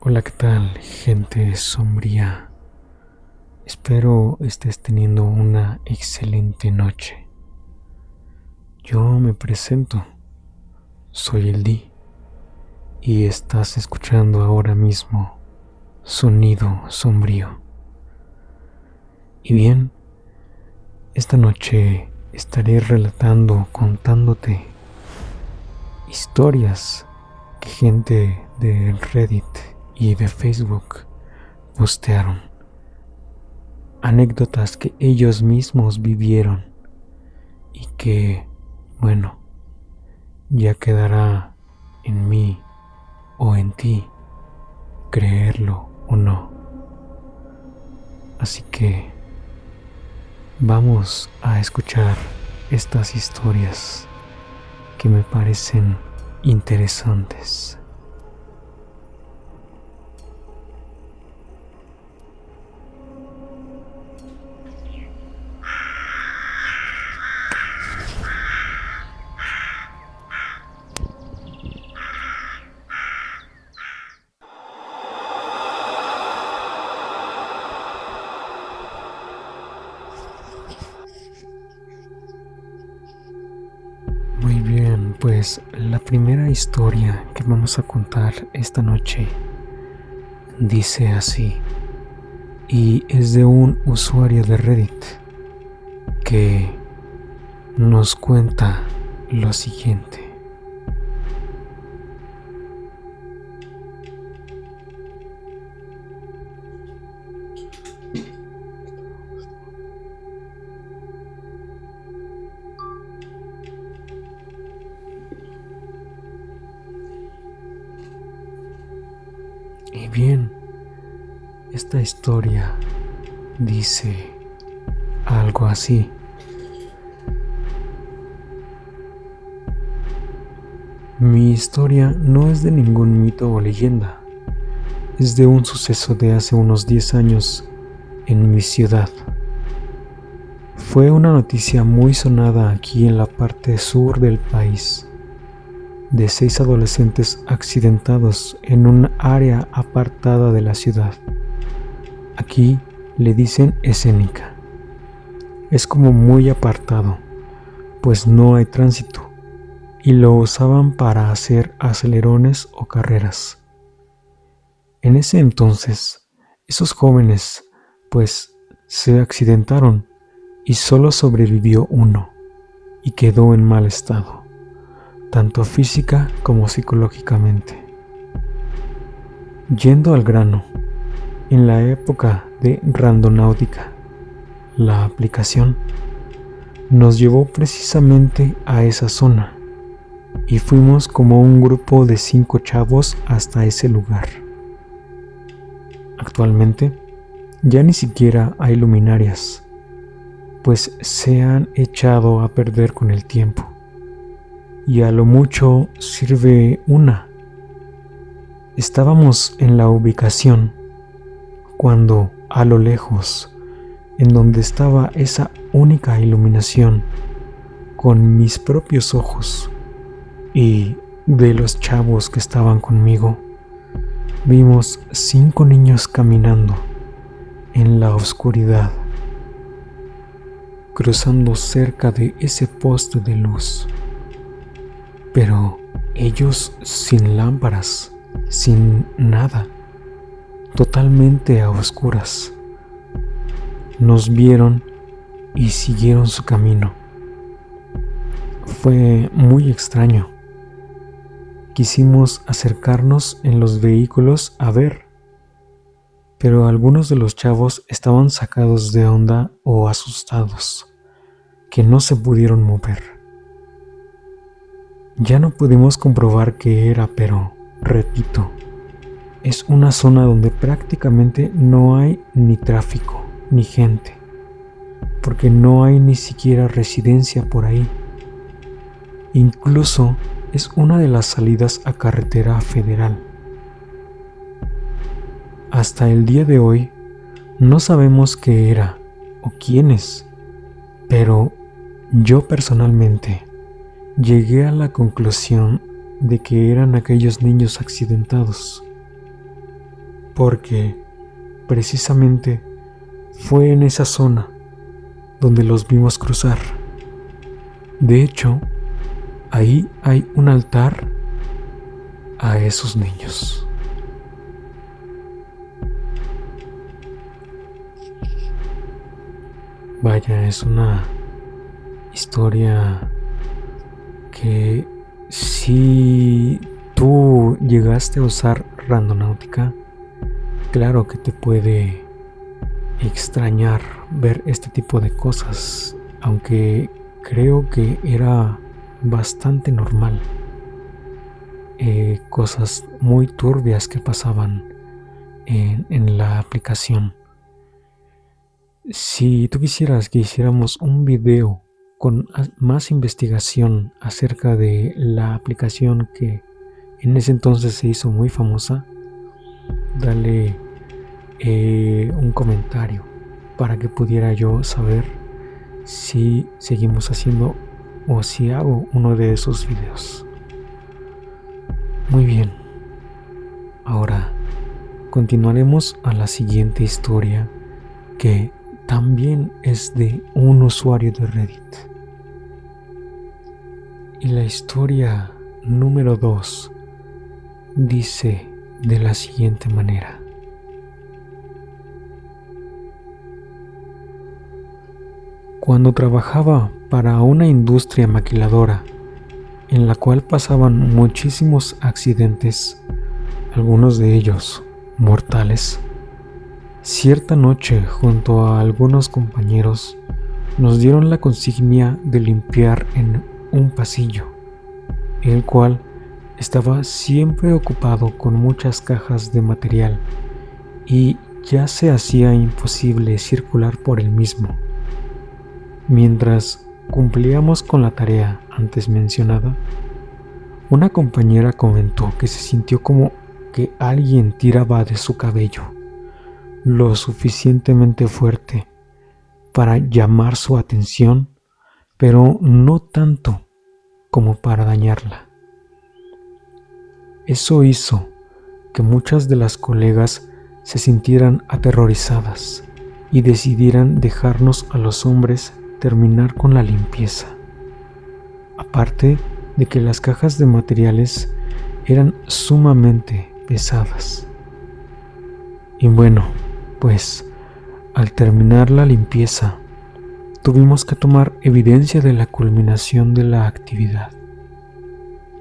Hola, ¿qué tal, gente sombría? Espero estés teniendo una excelente noche. Yo me presento, soy el Di y estás escuchando ahora mismo Sonido Sombrío. Y bien, esta noche estaré contándote historias que gente de Reddit y de Facebook postearon. Anécdotas que ellos mismos vivieron y que, bueno, ya quedará en mí o en ti creerlo o no. Así que vamos a escuchar estas historias que me parecen interesantes. Muy bien, pues la primera historia que vamos a contar esta noche dice así, y es de un usuario de Reddit que nos cuenta lo siguiente. Y bien, esta historia dice algo así. Mi historia no es de ningún mito o leyenda, es de un suceso de hace unos 10 años en mi ciudad. Fue una noticia muy sonada aquí en la parte sur del país, de 6 adolescentes accidentados en un área apartada de la ciudad. Aquí le dicen escénica. Es como muy apartado, pues no hay tránsito, y lo usaban para hacer acelerones o carreras. En ese entonces, esos jóvenes, pues, se accidentaron y solo sobrevivió uno, y quedó en mal estado, tanto física como psicológicamente. Yendo al grano, en la época de Randonáutica, la aplicación nos llevó precisamente a esa zona, y fuimos como un grupo de 5 chavos hasta ese lugar. Actualmente ya ni siquiera hay luminarias, pues se han echado a perder con el tiempo, y a lo mucho sirve una. Estábamos en la ubicación cuando, a lo lejos, en donde estaba esa única iluminación, con mis propios ojos y de los chavos que estaban conmigo, vimos 5 niños caminando en la oscuridad, cruzando cerca de ese poste de luz, pero ellos sin lámparas, sin nada, totalmente a oscuras. Nos vieron y siguieron su camino. Fue muy extraño. Quisimos acercarnos en los vehículos a ver, pero algunos de los chavos estaban sacados de onda o asustados, que no se pudieron mover. Ya no pudimos comprobar qué era, pero, repito, es una zona donde prácticamente no hay ni tráfico, ni gente, porque no hay ni siquiera residencia por ahí. Incluso es una de las salidas a carretera federal. Hasta el día de hoy no sabemos qué era o quiénes, pero yo personalmente llegué a la conclusión de que eran aquellos niños accidentados. porque precisamente fue en esa zona donde los vimos cruzar. De hecho, ahí hay un altar a esos niños. Vaya, es una historia que si tú llegaste a usar Randonáutica, claro que te puede extrañar ver este tipo de cosas, aunque creo que era bastante normal. Cosas muy turbias que pasaban en la aplicación. Si tú quisieras que hiciéramos un video con más investigación acerca de la aplicación que en ese entonces se hizo muy famosa, dale un comentario para que pudiera yo saber si seguimos haciendo o si hago uno de esos videos. Muy bien, ahora continuaremos a la siguiente historia, que también es de un usuario de Reddit. Y la historia número 2 dice de la siguiente manera. Cuando trabajaba para una industria maquiladora en la cual pasaban muchísimos accidentes, algunos de ellos mortales, cierta noche junto a algunos compañeros nos dieron la consigna de limpiar en un pasillo, el cual estaba siempre ocupado con muchas cajas de material y ya se hacía imposible circular por el mismo. Mientras cumplíamos con la tarea antes mencionada, una compañera comentó que se sintió como que alguien tiraba de su cabello lo suficientemente fuerte para llamar su atención, pero no tanto como para dañarla. Eso hizo que muchas de las colegas se sintieran aterrorizadas y decidieran dejarnos a los hombres terminar con la limpieza. Aparte de que las cajas de materiales eran sumamente pesadas. Y bueno, pues al terminar la limpieza, tuvimos que tomar evidencia de la culminación de la actividad.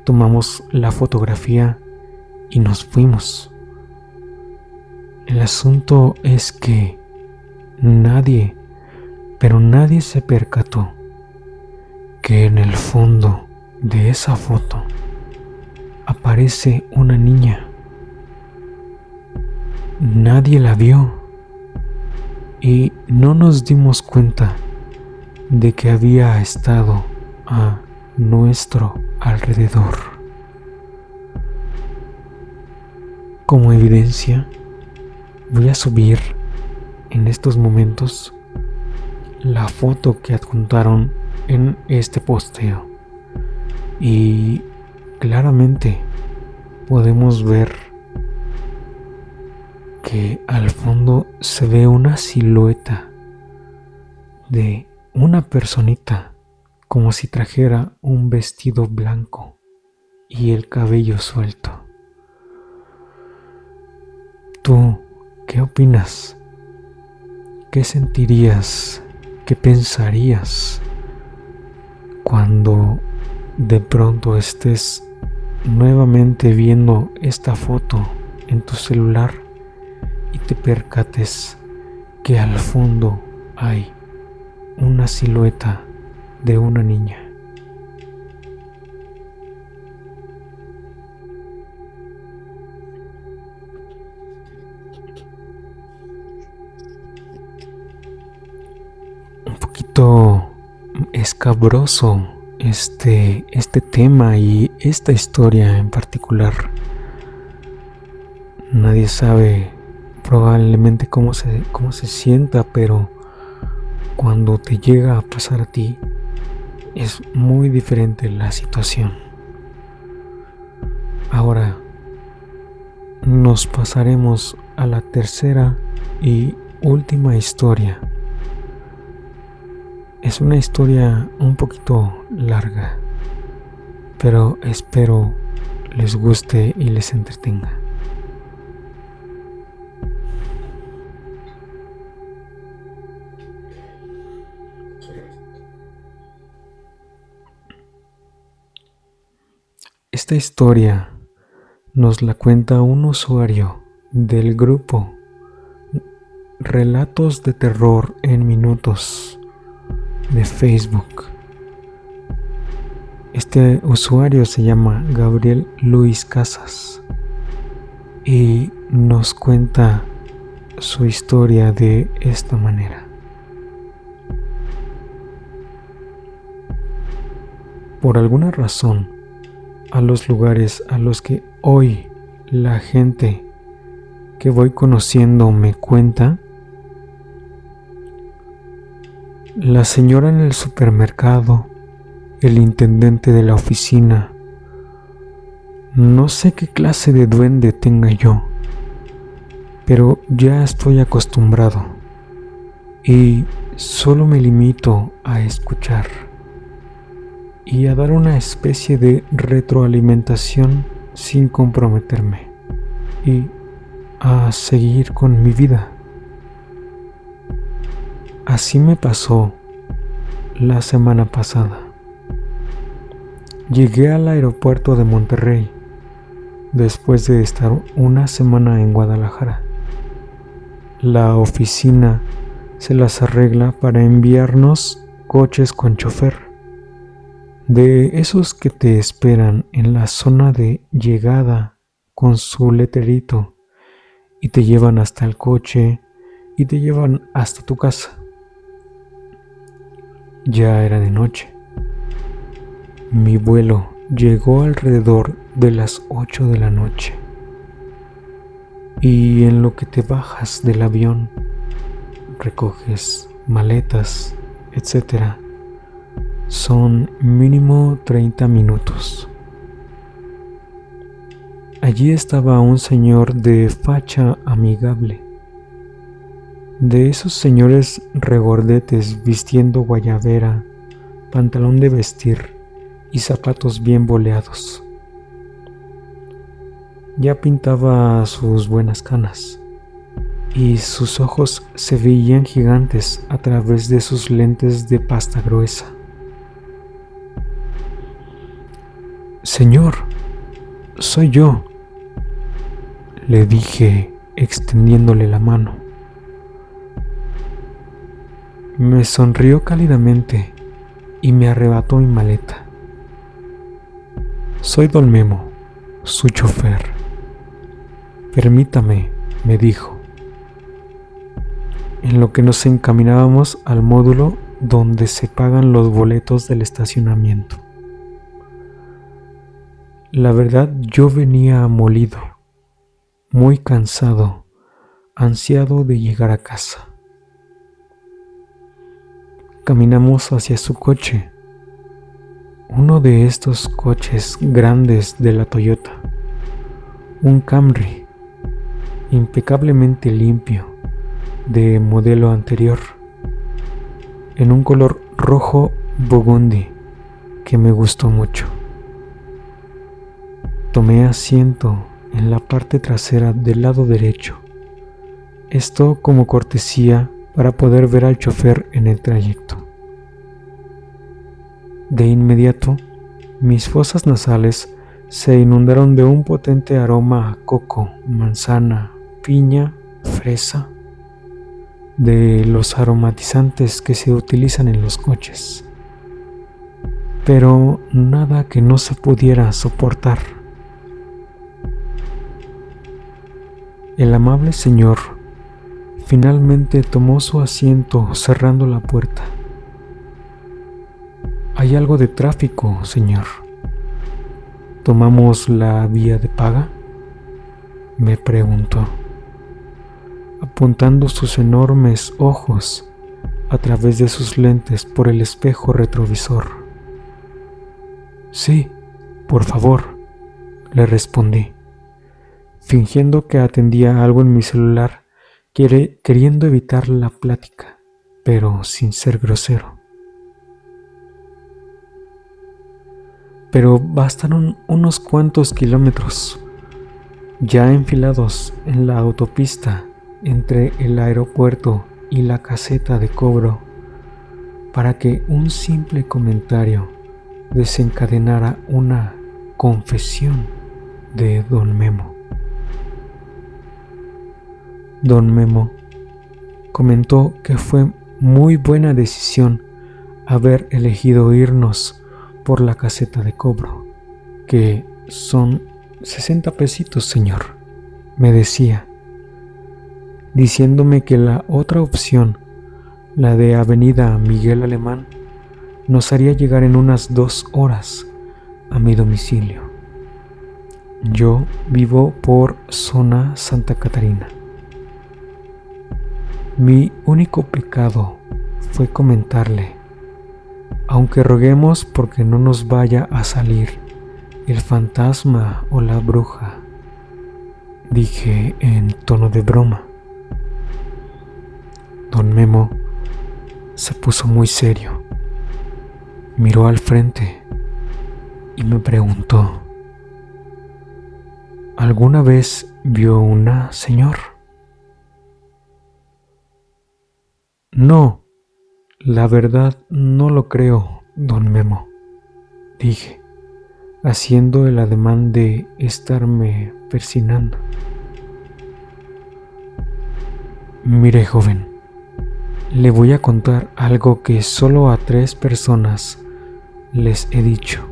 Tomamos la fotografía y nos fuimos. El asunto es que nadie se percató que en el fondo de esa foto aparece una niña. Nadie la vio y no nos dimos cuenta de que había estado a nuestro alrededor. Como evidencia, voy a subir en estos momentos la foto que adjuntaron en este posteo y claramente podemos ver que al fondo se ve una silueta de una personita como si trajera un vestido blanco y el cabello suelto. ¿Tú qué opinas? ¿Qué sentirías? ¿Qué pensarías cuando de pronto estés nuevamente viendo esta foto en tu celular y te percates que al fondo hay una silueta de una niña? Un poquito escabroso este tema y esta historia en particular. Nadie sabe probablemente cómo se sienta, pero cuando te llega a pasar a ti es muy diferente la situación. Ahora nos pasaremos a la tercera y última historia. Es una historia un poquito larga, pero espero les guste y les entretenga. Esta historia nos la cuenta un usuario del grupo Relatos de Terror en Minutos de Facebook. Este usuario se llama Gabriel Luis Casas y nos cuenta su historia de esta manera. Por alguna razón, a los lugares a los que hoy la gente que voy conociendo me cuenta, la señora en el supermercado, el intendente de la oficina, no sé qué clase de duende tenga yo, pero ya estoy acostumbrado y solo me limito a escuchar y a dar una especie de retroalimentación sin comprometerme y a seguir con mi vida. Así me pasó la semana pasada. Llegué al aeropuerto de Monterrey después de estar una semana en Guadalajara. La oficina se las arregla para enviarnos coches con chofer, de esos que te esperan en la zona de llegada con su letrerito y te llevan hasta el coche y te llevan hasta tu casa. Ya era de noche. Mi vuelo llegó alrededor de las 8 de la noche. Y en lo que te bajas del avión, recoges maletas, etc., son mínimo 30 minutos. Allí estaba un señor de facha amigable, de esos señores regordetes vistiendo guayabera, pantalón de vestir y zapatos bien boleados. Ya pintaba sus buenas canas y sus ojos se veían gigantes a través de sus lentes de pasta gruesa. «Señor, soy yo», le dije extendiéndole la mano. Me sonrió cálidamente y me arrebató mi maleta. «Soy Don Memo, su chofer. Permítame», me dijo, en lo que nos encaminábamos al módulo donde se pagan los boletos del estacionamiento. La verdad, yo venía molido, muy cansado, ansiado de llegar a casa. Caminamos hacia su coche, uno de estos coches grandes de la Toyota, un Camry, impecablemente limpio, de modelo anterior, en un color rojo burgundy que me gustó mucho. Tomé asiento en la parte trasera del lado derecho, esto como cortesía para poder ver al chofer en el trayecto. De inmediato, mis fosas nasales se inundaron de un potente aroma a coco, manzana, piña, fresa, de los aromatizantes que se utilizan en los coches, pero nada que no se pudiera soportar. El amable señor finalmente tomó su asiento cerrando la puerta. «Hay algo de tráfico, señor. ¿Tomamos la vía de paga?», me preguntó, apuntando sus enormes ojos a través de sus lentes por el espejo retrovisor. «Sí, por favor», le respondí. fingiendo que atendía algo en mi celular, queriendo evitar la plática, pero sin ser grosero. Pero bastaron unos cuantos kilómetros, ya enfilados en la autopista entre el aeropuerto y la caseta de cobro, para que un simple comentario desencadenara una confesión de Don Memo. Don Memo comentó que fue muy buena decisión haber elegido irnos por la caseta de cobro, que son 60 pesitos, señor, me decía, diciéndome que la otra opción, la de Avenida Miguel Alemán, nos haría llegar en unas 2 horas a mi domicilio. Yo vivo por zona Santa Catarina. Mi único pecado fue comentarle, aunque roguemos porque no nos vaya a salir el fantasma o la bruja, dije en tono de broma. Don Memo se puso muy serio, miró al frente y me preguntó, ¿alguna vez vio una, señor? No, la verdad no lo creo, don Memo, dije, haciendo el ademán de estarme persinando. Mire, joven, le voy a contar algo que solo a 3 personas les he dicho.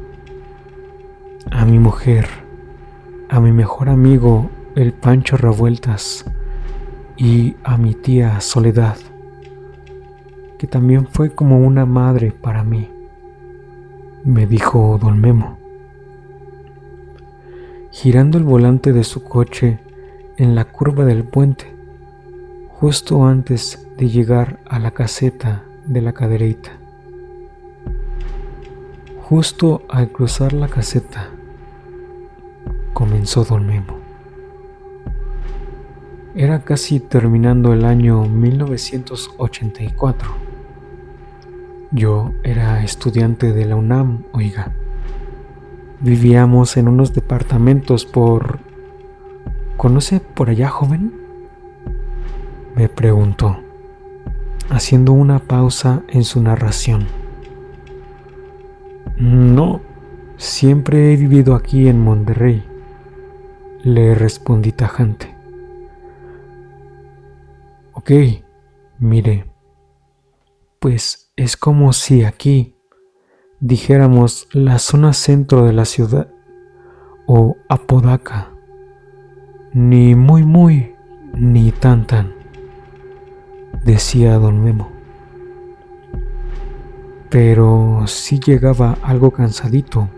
A mi mujer, a mi mejor amigo el Pancho Revueltas y a mi tía Soledad, que también fue como una madre para mí, me dijo don Memo, girando el volante de su coche en la curva del puente, justo antes de llegar a la caseta de la Cadereyta. Justo al cruzar la caseta, comenzó don Memo. Era casi terminando el año 1984. Yo era estudiante de la UNAM, oiga. Vivíamos en unos departamentos ¿Conoce por allá, joven?, me preguntó, haciendo una pausa en su narración. No, siempre he vivido aquí en Monterrey, le respondí tajante. Ok, mire, pues es como si aquí dijéramos la zona centro de la ciudad o Apodaca, ni muy, ni tan, decía don Memo. Pero sí llegaba algo cansadito,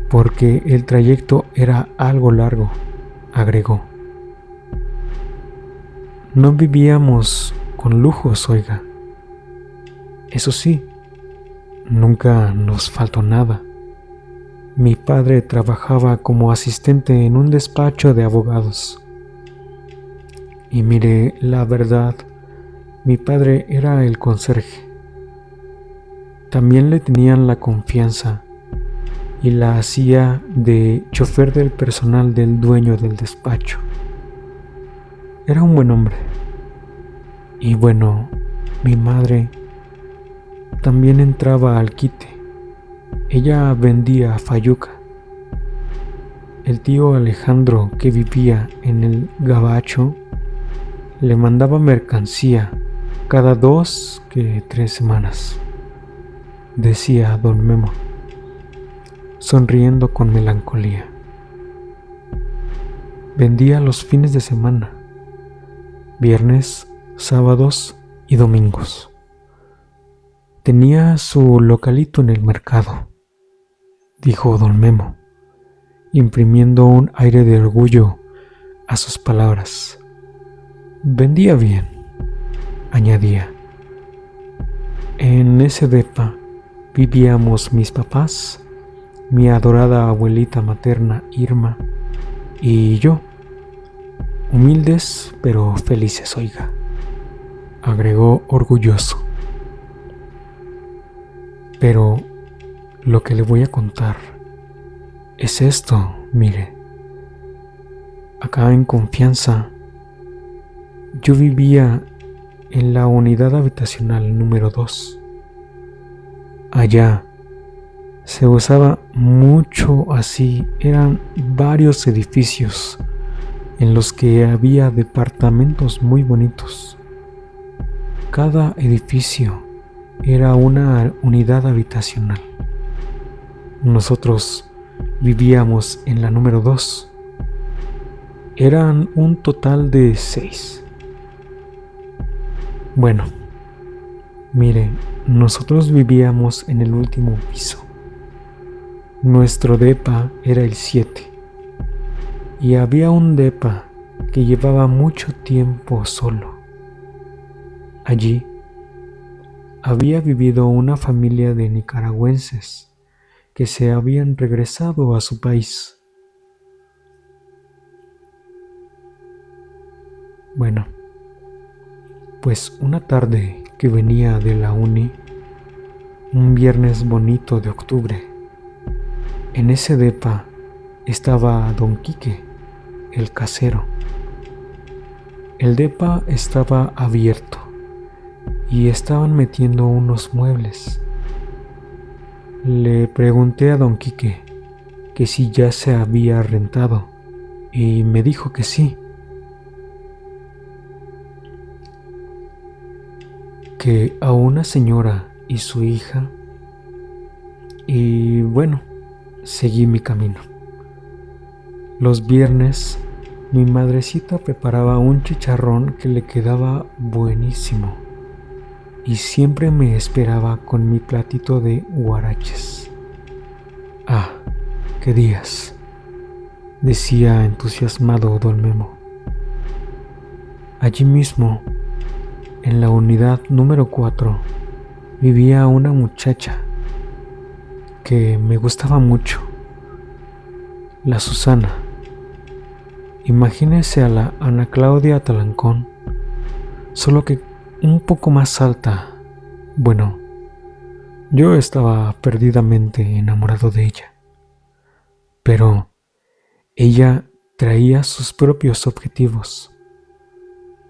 porque el trayecto era algo largo, agregó. No vivíamos con lujos, oiga. Eso sí, nunca nos faltó nada. Mi padre trabajaba como asistente en un despacho de abogados. Y mire, la verdad, mi padre era el conserje. También le tenían la confianza y la hacía de chofer del personal del dueño del despacho. Era un buen hombre. Y bueno, mi madre también entraba al quite. Ella vendía fayuca. El tío Alejandro, que vivía en el Gabacho, le mandaba mercancía cada 2 que 3 semanas, decía don Memo, sonriendo con melancolía. Vendía los fines de semana, viernes, sábados y domingos. Tenía su localito en el mercado, dijo don Memo, imprimiendo un aire de orgullo a sus palabras. Vendía bien, añadía. En ese depa vivíamos mis papás, mi adorada abuelita materna Irma y yo, Humildes pero felices, oiga, agregó orgulloso. Pero lo que le voy a contar es esto, mire. Acá en Confianza, yo vivía en la unidad habitacional número 2. Allá se usaba mucho así, eran varios edificios en los que había departamentos muy bonitos. Cada edificio era una unidad habitacional. Nosotros vivíamos en la número 2. Eran un total de 6. Bueno, mire, nosotros vivíamos en el último piso. Nuestro depa era el 7. Y había un depa que llevaba mucho tiempo solo. Allí había vivido una familia de nicaragüenses que se habían regresado a su país. Bueno, pues una tarde que venía de la uni, un viernes bonito de octubre, en ese depa estaba don Quique, el casero. El depa estaba abierto y estaban metiendo unos muebles. Le pregunté a don Quique que si ya se había rentado y me dijo que sí, que a una señora y su hija, y bueno, seguí mi camino. Los viernes mi madrecita preparaba un chicharrón que le quedaba buenísimo y siempre me esperaba con mi platito de huaraches. Ah, qué días, decía entusiasmado don Memo. Allí mismo, en la unidad número 4, vivía una muchacha que me gustaba mucho, la Susana. Imagínese a la Ana Claudia Talancón, solo que un poco más alta. Bueno, yo estaba perdidamente enamorado de ella, pero ella traía sus propios objetivos.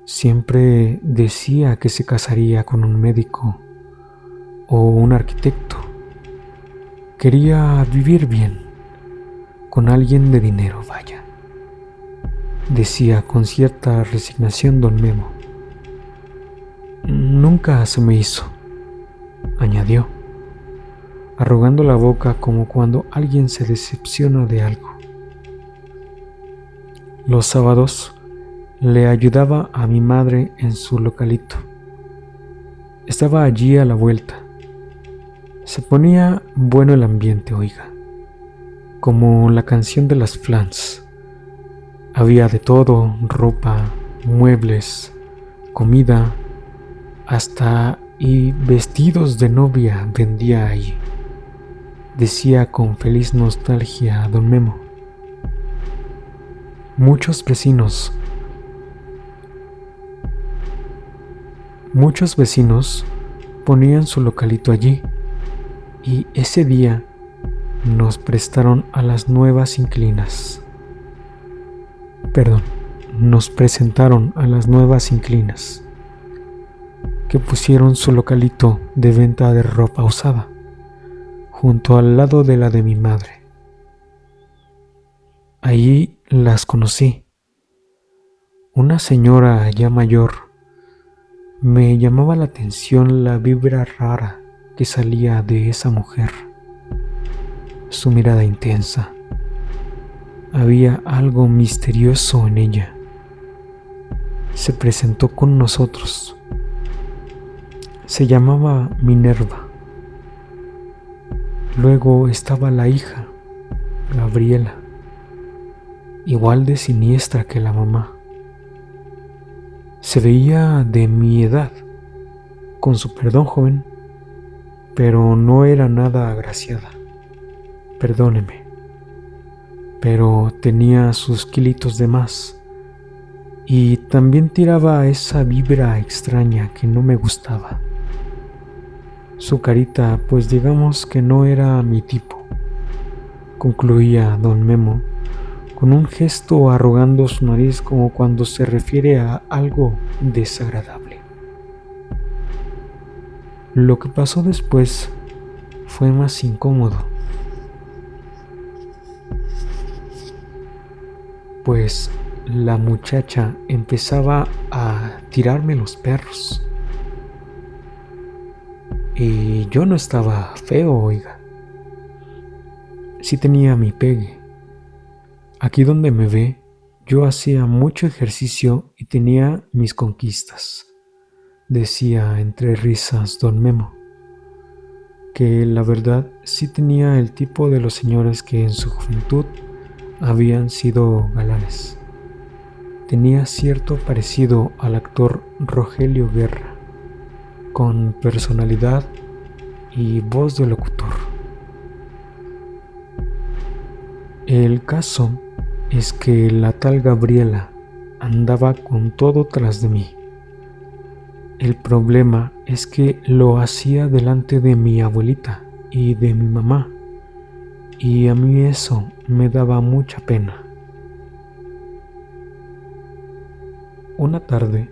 Siempre decía que se casaría con un médico o un arquitecto. Quería vivir bien, con alguien de dinero, vaya, decía con cierta resignación don Memo. Nunca se me hizo, añadió, arrugando la boca como cuando alguien se decepciona de algo. Los sábados le ayudaba a mi madre en su localito. Estaba allí a la vuelta. Se ponía bueno el ambiente, oiga, como la canción de las Flans. Había de todo, ropa, muebles, comida, hasta y vestidos de novia vendía allí, decía con feliz nostalgia don Memo. Muchos vecinos ponían su localito allí y ese día nos prestaron a las nuevas inquilinas. Nos presentaron a las nuevas inquilinas que pusieron su localito de venta de ropa usada junto al lado de la de mi madre. Allí las conocí. Una señora ya mayor. Me llamaba la atención la vibra rara que salía de esa mujer. Su mirada intensa. Había algo misterioso en ella. Se presentó con nosotros. Se llamaba Minerva. Luego estaba la hija, Gabriela, igual de siniestra que la mamá. Se veía de mi edad, con su perdón, joven, pero no era nada agraciada. Perdóneme, pero tenía sus kilitos de más. y también tiraba esa vibra extraña que no me gustaba. Su carita, pues digamos que no era mi tipo, concluía don Memo, con un gesto arrugando su nariz como cuando se refiere a algo desagradable. Lo que pasó después fue más incómodo, pues la muchacha empezaba a tirarme los perros. Y yo no estaba feo, oiga. Sí tenía mi pegue. Aquí donde me ve, yo hacía mucho ejercicio y tenía mis conquistas, decía entre risas don Memo, que la verdad sí tenía el tipo de los señores que en su juventud habían sido galanes. Tenía cierto parecido al actor Rogelio Guerra, con personalidad y voz de locutor. El caso es que la tal Gabriela andaba con todo tras de mí. El problema es que lo hacía delante de mi abuelita y de mi mamá, y a mí eso me daba mucha pena. Una tarde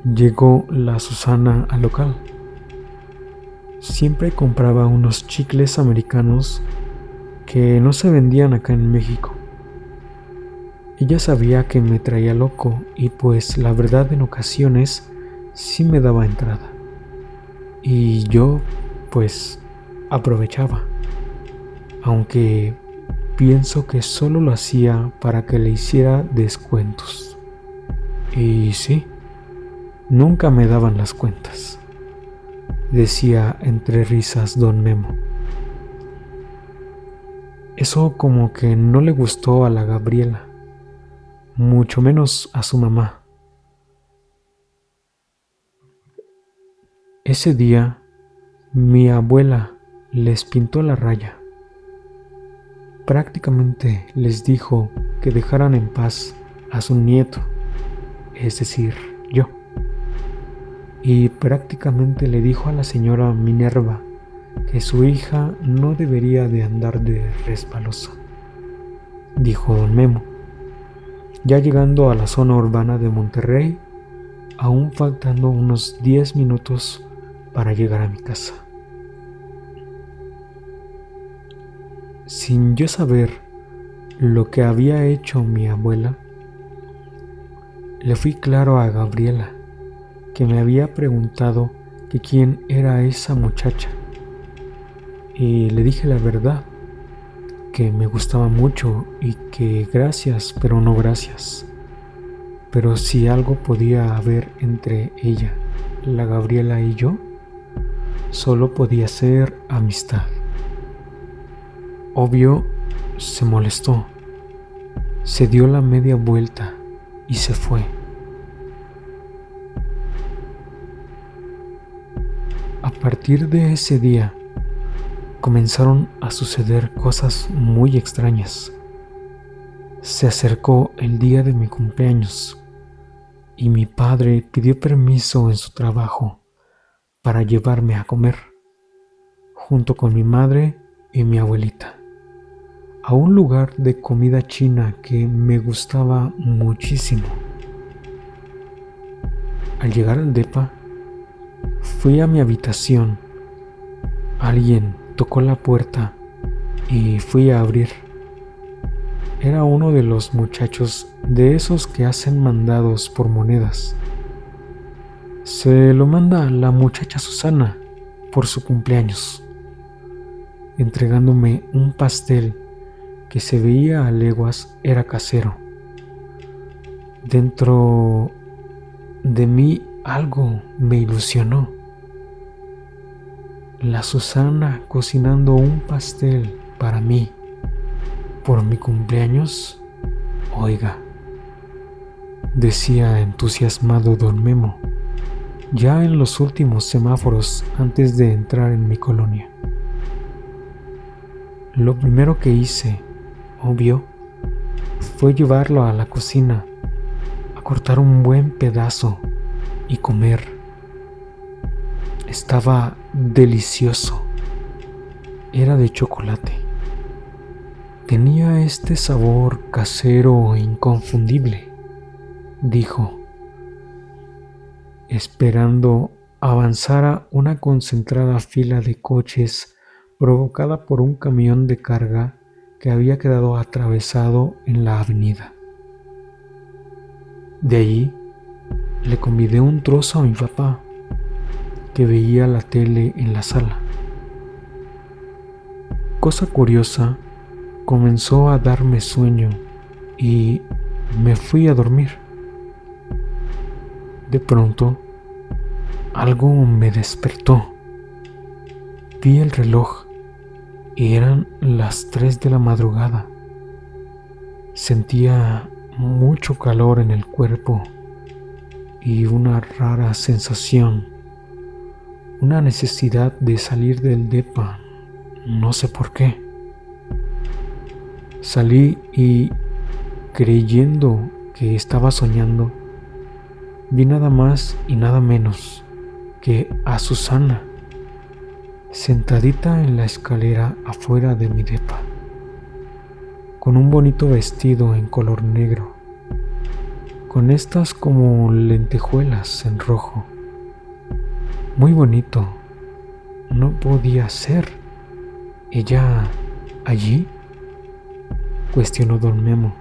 llegó la Susana al local. Siempre compraba unos chicles americanos que no se vendían acá en México. Ella sabía que me traía loco y pues la verdad en ocasiones sí me daba entrada. Y yo pues aprovechaba, aunque pienso que solo lo hacía para que le hiciera descuentos. Y sí, nunca me daban las cuentas, decía entre risas don Memo. Eso como que no le gustó a la Gabriela, mucho menos a su mamá. Ese día, mi abuela les pintó la raya. Prácticamente les dijo que dejaran en paz a su nieto, es decir, yo. Y prácticamente le dijo a la señora Minerva que su hija no debería de andar de resbalosa, dijo don Memo. Ya llegando a la zona urbana de Monterrey, aún faltando unos 10 minutos para llegar a mi casa. Sin yo saber lo que había hecho mi abuela, le fui claro a Gabriela, que me había preguntado que quién era esa muchacha, y le dije la verdad, que me gustaba mucho y que gracias, pero no gracias. Pero si algo podía haber entre ella, la Gabriela y yo, solo podía ser amistad. Obvio, se molestó, se dio la media vuelta y se fue. A partir de ese día, comenzaron a suceder cosas muy extrañas. Se acercó el día de mi cumpleaños y mi padre pidió permiso en su trabajo para llevarme a comer, junto con mi madre y mi abuelita, a un lugar de comida china que me gustaba muchísimo. Al llegar al depa, fui a mi habitación. Alguien tocó la puerta y fui a abrir. Era uno de los muchachos de esos que hacen mandados por monedas. Se lo manda la muchacha Susana por su cumpleaños, entregándome un pastel que se veía a leguas era casero. Dentro de mí algo me ilusionó. La Susana cocinando un pastel para mí por mi cumpleaños. Oiga, decía entusiasmado don Memo, ya en los últimos semáforos antes de entrar en mi colonia. Lo primero que hice, obvio, fue llevarlo a la cocina a cortar un buen pedazo y comer. Estaba delicioso. Era de chocolate. Tenía este sabor casero e inconfundible, dijo, esperando avanzara una concentrada fila de coches provocada por un camión de carga que había quedado atravesado en la avenida. De allí le convidé un trozo a mi papá, que veía la tele en la sala. Cosa curiosa, comenzó a darme sueño y me fui a dormir. De pronto, algo me despertó. Vi el reloj y eran las 3 de la madrugada. Sentía mucho calor en el cuerpo y una rara sensación, una necesidad de salir del depa, no sé por qué. Salí y, creyendo que estaba soñando, vi nada más y nada menos que a Susana, sentadita en la escalera afuera de mi depa, con un bonito vestido en color negro, con estas como lentejuelas en rojo. Muy bonito. No podía ser. ¿Ella allí?, cuestionó don Memo,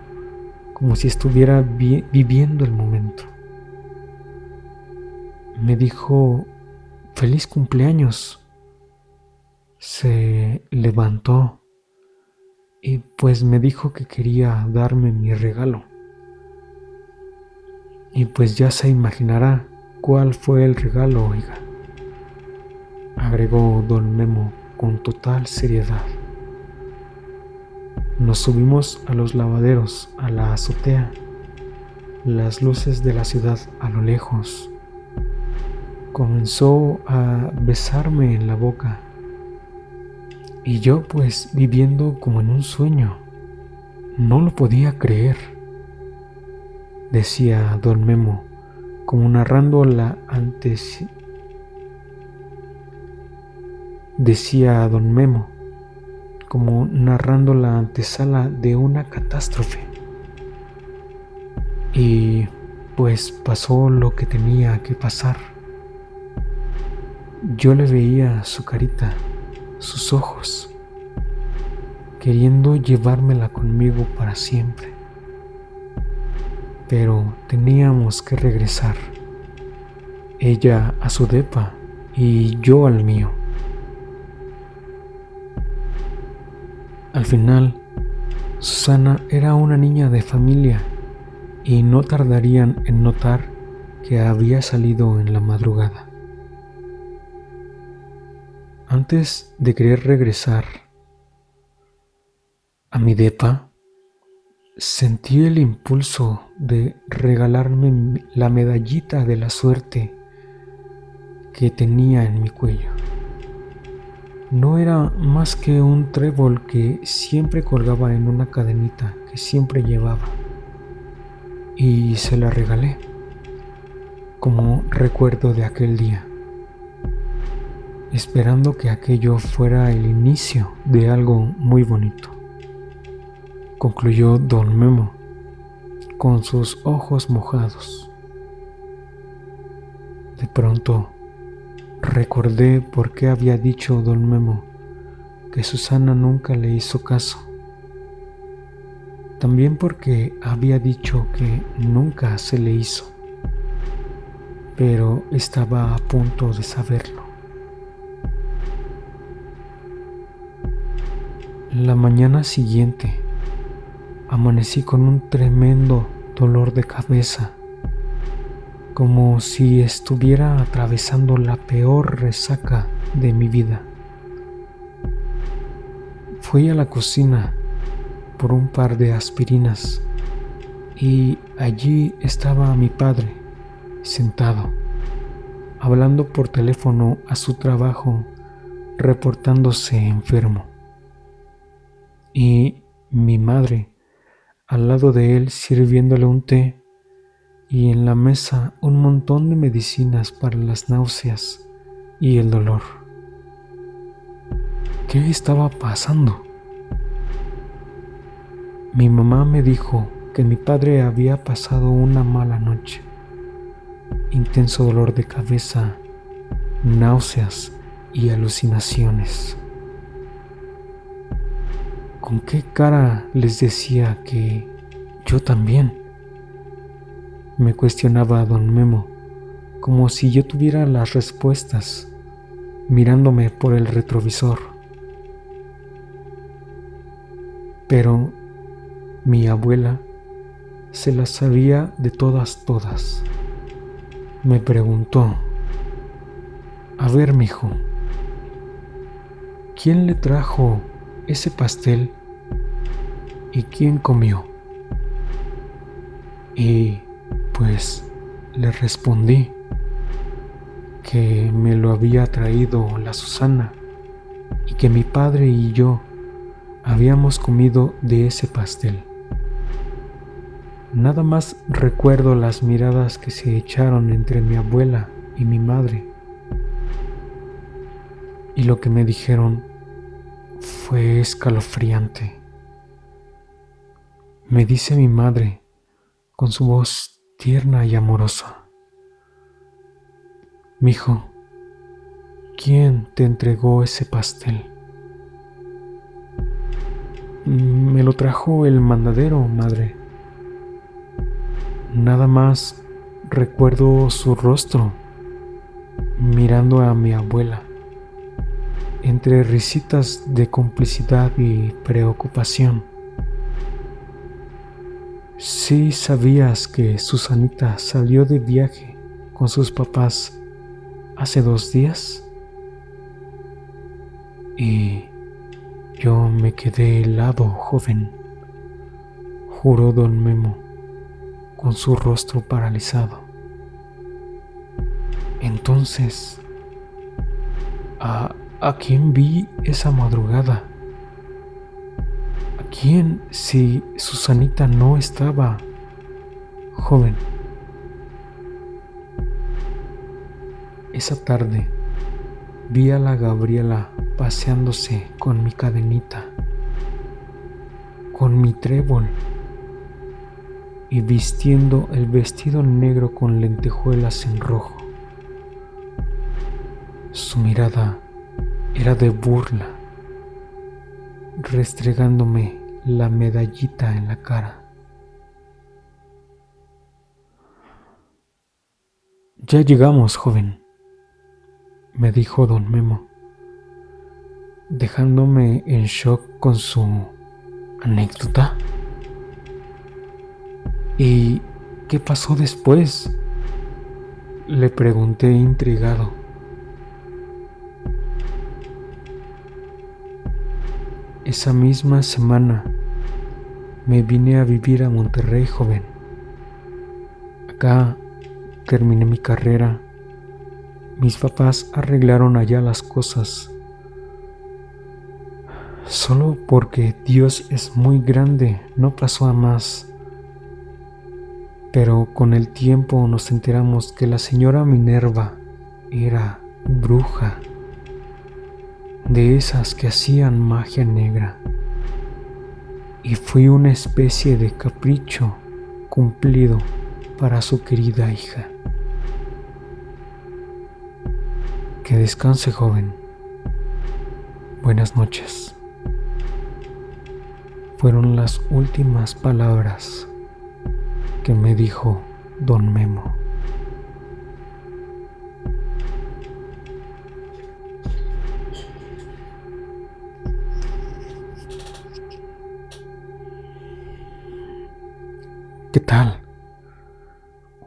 como si estuviera viviendo el momento. Me dijo, feliz cumpleaños. Se levantó y pues me dijo que quería darme mi regalo. Y pues ya se imaginará cuál fue el regalo, oiga, agregó don Memo con total seriedad. Nos subimos a los lavaderos, a la azotea, las luces de la ciudad a lo lejos. Comenzó a besarme en la boca y yo pues viviendo como en un sueño. No lo podía creer, decía don Memo, como narrando la antesala de una catástrofe. Y pues pasó lo que tenía que pasar. Yo le veía su carita, sus ojos, queriendo llevármela conmigo para siempre. Pero teníamos que regresar, ella a su depa y yo al mío. Al final, Susana era una niña de familia y no tardarían en notar que había salido en la madrugada. Antes de querer regresar a mi depa, sentí el impulso de regalarme la medallita de la suerte que tenía en mi cuello. No era más que un trébol que siempre colgaba en una cadenita que siempre llevaba, y se la regalé como recuerdo de aquel día, esperando que aquello fuera el inicio de algo muy bonito, concluyó don Memo con sus ojos mojados. De pronto recordé por qué había dicho don Memo que Susana nunca le hizo caso. También porque había dicho que nunca se le hizo, pero estaba a punto de saberlo. La mañana siguiente amanecí con un tremendo dolor de cabeza, como si estuviera atravesando la peor resaca de mi vida. Fui a la cocina por un par de aspirinas y allí estaba mi padre, sentado, hablando por teléfono a su trabajo, reportándose enfermo. Y mi madre, al lado de él, sirviéndole un té, y en la mesa un montón de medicinas para las náuseas y el dolor. ¿Qué estaba pasando? Mi mamá me dijo que mi padre había pasado una mala noche, intenso dolor de cabeza, náuseas y alucinaciones. ¿Con qué cara les decía que yo también? Me cuestionaba don Memo, como si yo tuviera las respuestas, mirándome por el retrovisor. Pero mi abuela se las sabía de todas. Me preguntó: a ver, mijo, ¿quién le trajo ese pastel y quién comió? Y pues le respondí que me lo había traído la Susana y que mi padre y yo habíamos comido de ese pastel. Nada más recuerdo las miradas que se echaron entre mi abuela y mi madre, y lo que me dijeron fue escalofriante. Me dice mi madre con su voz tierna y amorosa: mijo, ¿quién te entregó ese pastel? Me lo trajo el mandadero, madre. Nada más recuerdo su rostro mirando a mi abuela, entre risitas de complicidad y preocupación. ¿Sí sabías que Susanita salió de viaje con sus papás hace 2 días? Y yo me quedé helado, joven, juró don Memo, con su rostro paralizado. Entonces, ¿a quién vi esa madrugada? ¿A quién si Susanita no estaba, joven? Esa tarde vi a la Gabriela paseándose con mi cadenita, con mi trébol y vistiendo el vestido negro con lentejuelas en rojo. Su mirada era de burla, restregándome la medallita en la cara. Ya llegamos, joven, me dijo don Memo, dejándome en shock con su anécdota. ¿Y qué pasó después?, le pregunté intrigado. Esa misma semana me vine a vivir a Monterrey, joven. Acá terminé mi carrera. Mis papás arreglaron allá las cosas. Solo porque Dios es muy grande, no pasó a más. Pero con el tiempo nos enteramos que la señora Minerva era bruja, de esas que hacían magia negra, y fui una especie de capricho cumplido para su querida hija. Que descanse, joven. Buenas noches. Fueron las últimas palabras que me dijo don Memo. ¿Qué tal?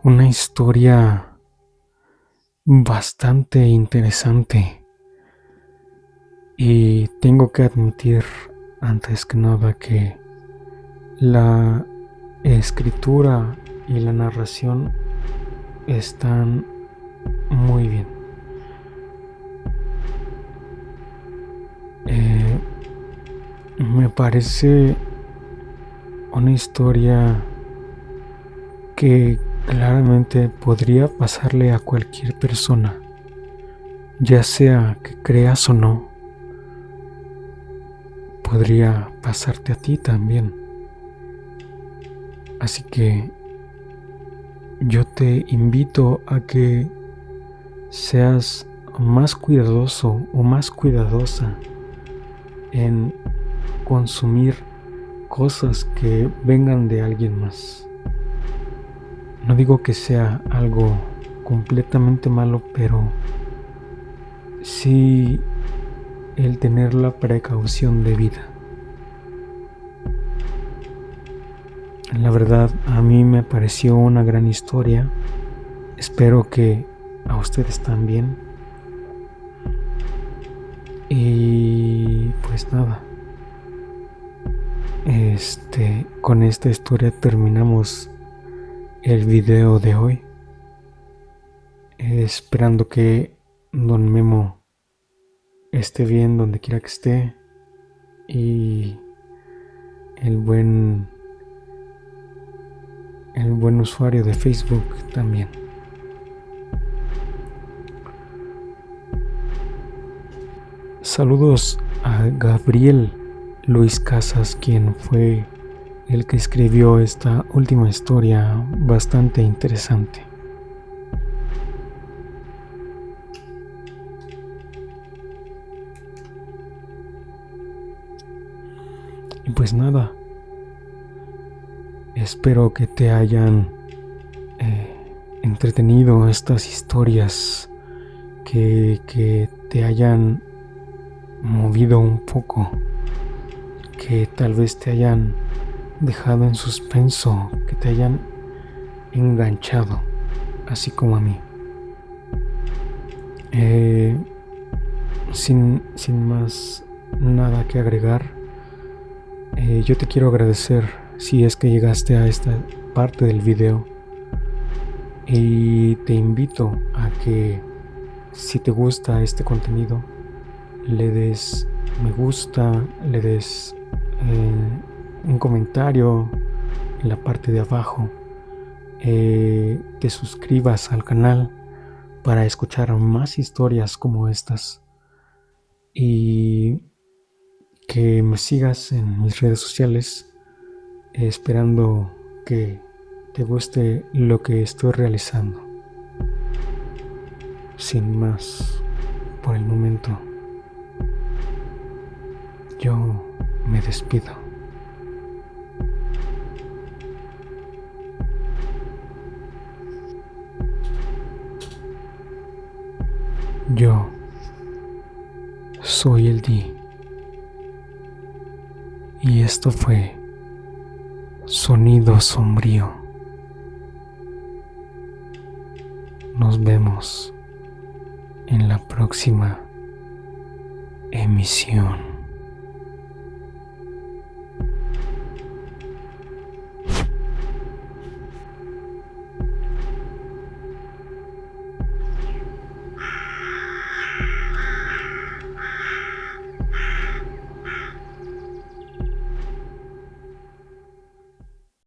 Una historia bastante interesante, y tengo que admitir antes que nada que la escritura y la narración están muy bien. Me parece una historia que claramente podría pasarle a cualquier persona, ya sea que creas o no, podría pasarte a ti también. Así que yo te invito a que seas más cuidadoso o más cuidadosa en consumir cosas que vengan de alguien más. No digo que sea algo completamente malo, pero sí el tener la precaución debida. La verdad, a mí me pareció una gran historia. Espero que a ustedes también. Y pues nada, con esta historia terminamos el video de hoy. Esperando que Don Memo esté bien donde quiera que esté. Y el buen usuario de Facebook también. Saludos a Gabriel Luis Casas, quien fue el que escribió esta última historia bastante interesante. Y pues nada, espero que te hayan entretenido estas historias, que te hayan movido un poco, que tal vez te hayan dejado en suspenso, que te hayan enganchado, así como a mí. Sin más nada que agregar, yo te quiero agradecer si es que llegaste a esta parte del video, y te invito a que, si te gusta este contenido, le des me gusta, le des un comentario en la parte de abajo, te suscribas al canal para escuchar más historias como estas, y que me sigas en mis redes sociales, esperando que te guste lo que estoy realizando. Sin más, por el momento, yo me despido. Yo soy el Di, y esto fue Sonido Sombrío. Nos vemos en la próxima emisión.